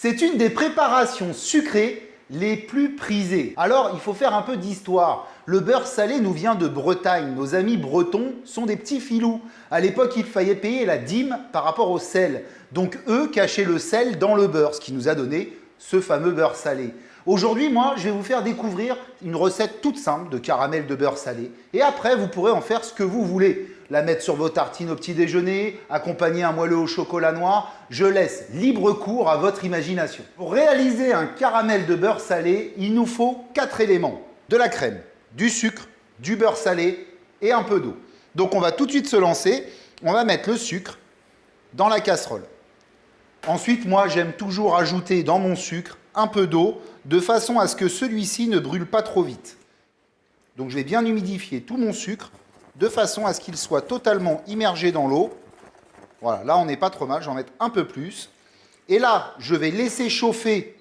C'est une des préparations sucrées les plus prisées. Alors, il faut faire un peu d'histoire. Le beurre salé nous vient de Bretagne. Nos amis bretons sont des petits filous. À l'époque, il fallait payer la dîme par rapport au sel. Donc, eux cachaient le sel dans le beurre, ce qui nous a donné ce fameux beurre salé. Aujourd'hui, moi, je vais vous faire découvrir une recette toute simple de caramel de beurre salé. Et après, vous pourrez en faire ce que vous voulez. La mettre sur vos tartines au petit déjeuner, accompagner un moelleux au chocolat noir. Je laisse libre cours à votre imagination. Pour réaliser un caramel de beurre salé, il nous faut 4 éléments. De la crème, du sucre, du beurre salé et un peu d'eau. Donc on va tout de suite se lancer. On va mettre le sucre dans la casserole. Ensuite, moi, j'aime toujours ajouter dans mon sucre un peu d'eau de façon à ce que celui-ci ne brûle pas trop vite. Donc je vais bien humidifier tout mon sucre de façon à ce qu'il soit totalement immergé dans l'eau. Voilà, là on n'est pas trop mal, j'en mets un peu plus. Et là, je vais laisser chauffer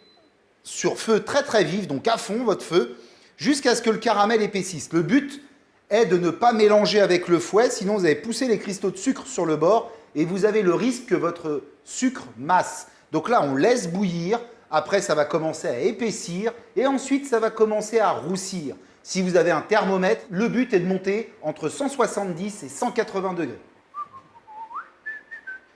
sur feu très très vif, donc à fond votre feu, jusqu'à ce que le caramel épaississe. Le but est de ne pas mélanger avec le fouet, sinon vous allez pousser les cristaux de sucre sur le bord et vous avez le risque que votre sucre masse. Donc là, on laisse bouillir. Après, ça va commencer à épaissir et ensuite, ça va commencer à roussir. Si vous avez un thermomètre, le but est de monter entre 170 et 180 degrés.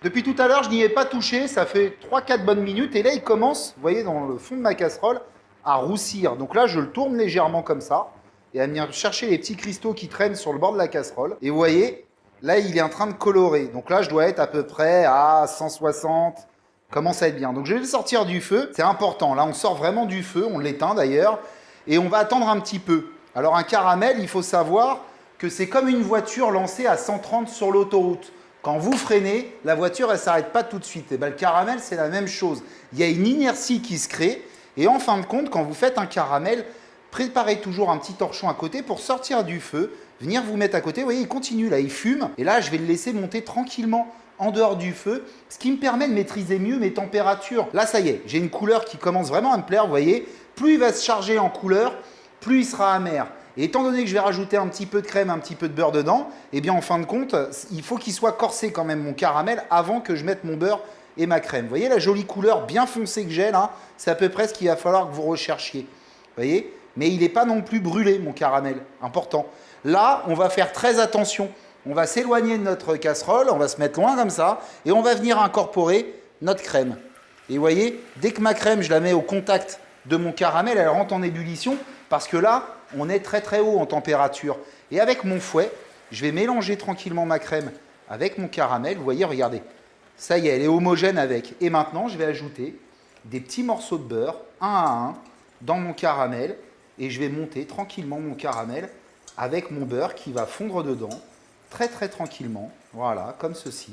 Depuis tout à l'heure, je n'y ai pas touché, ça fait 3-4 bonnes minutes et là, il commence, vous voyez, dans le fond de ma casserole, à roussir. Donc là, je le tourne légèrement comme ça et à venir chercher les petits cristaux qui traînent sur le bord de la casserole. Et vous voyez, là, il est en train de colorer. Donc là, je dois être à peu près à 160. Commence à être bien. Donc je vais le sortir du feu, c'est important. Là, on sort vraiment du feu, on l'éteint d'ailleurs, et on va attendre un petit peu. Alors un caramel, il faut savoir que c'est comme une voiture lancée à 130 sur l'autoroute. Quand vous freinez, la voiture, elle ne s'arrête pas tout de suite. Et bien, le caramel, c'est la même chose. Il y a une inertie qui se crée, et en fin de compte, quand vous faites un caramel, préparez toujours un petit torchon à côté pour sortir du feu, venir vous mettre à côté. Vous voyez, il continue là, il fume, et là, je vais le laisser monter tranquillement en dehors du feu, ce qui me permet de maîtriser mieux mes températures. Là, ça y est, j'ai une couleur qui commence vraiment à me plaire, vous voyez. Plus il va se charger en couleur, plus il sera amer. Et étant donné que je vais rajouter un petit peu de crème, un petit peu de beurre dedans, eh bien, en fin de compte, il faut qu'il soit corsé quand même, mon caramel, avant que je mette mon beurre et ma crème. Vous voyez la jolie couleur bien foncée que j'ai là? C'est à peu près ce qu'il va falloir que vous recherchiez. Vous voyez? Mais il n'est pas non plus brûlé, mon caramel. Important. Là, on va faire très attention. On va s'éloigner de notre casserole, on va se mettre loin comme ça, et on va venir incorporer notre crème. Et vous voyez, dès que ma crème, je la mets au contact de mon caramel, elle rentre en ébullition, parce que là, on est très très haut en température. Et avec mon fouet, je vais mélanger tranquillement ma crème avec mon caramel. Vous voyez, regardez, ça y est, elle est homogène avec. Et maintenant, je vais ajouter des petits morceaux de beurre, un à un, dans mon caramel, et je vais monter tranquillement mon caramel avec mon beurre qui va fondre dedans, très très tranquillement, voilà, comme ceci.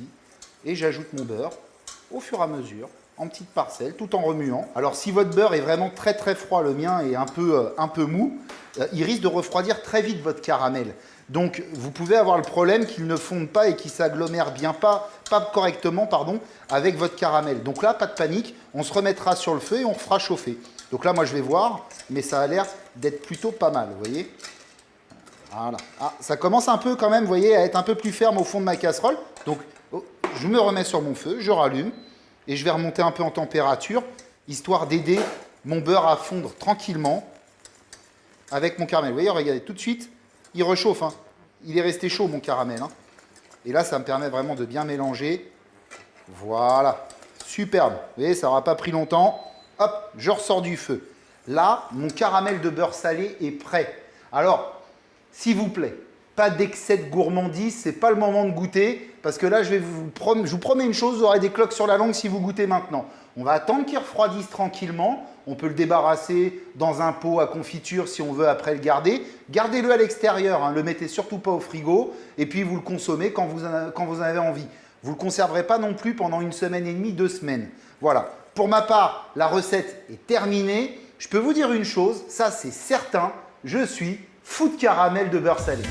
Et j'ajoute mon beurre au fur et à mesure, en petites parcelles, tout en remuant. Alors si votre beurre est vraiment très très froid, le mien est un peu mou, il risque de refroidir très vite votre caramel. Donc vous pouvez avoir le problème qu'il ne fonde pas et qu'il s'agglomère bien pas correctement, pardon, avec votre caramel. Donc là, pas de panique, on se remettra sur le feu et on fera chauffer. Donc là, moi je vais voir, mais ça a l'air d'être plutôt pas mal, vous voyez. Voilà. Ah, ça commence un peu quand même, vous voyez, à être un peu plus ferme au fond de ma casserole. Donc, je me remets sur mon feu, je rallume et je vais remonter un peu en température, histoire d'aider mon beurre à fondre tranquillement avec mon caramel. Vous voyez, regardez, tout de suite, il rechauffe. Hein. Il est resté chaud, mon caramel. Hein. Et là, ça me permet vraiment de bien mélanger. Voilà, superbe. Vous voyez, ça n'aura pas pris longtemps. Hop, je ressors du feu. Là, mon caramel de beurre salé est prêt. Alors, s'il vous plaît, pas d'excès de gourmandise, ce n'est pas le moment de goûter, parce que là, je vous promets une chose, vous aurez des cloques sur la langue si vous goûtez maintenant. On va attendre qu'il refroidisse tranquillement, on peut le débarrasser dans un pot à confiture si on veut après le garder. Gardez-le à l'extérieur, hein, ne le mettez surtout pas au frigo, et puis vous le consommez quand vous en avez envie. Vous ne le conserverez pas non plus pendant 1 semaine et demie, 2 semaines. Voilà, pour ma part, la recette est terminée. Je peux vous dire une chose, ça c'est certain, je suis fou de caramel de beurre salé.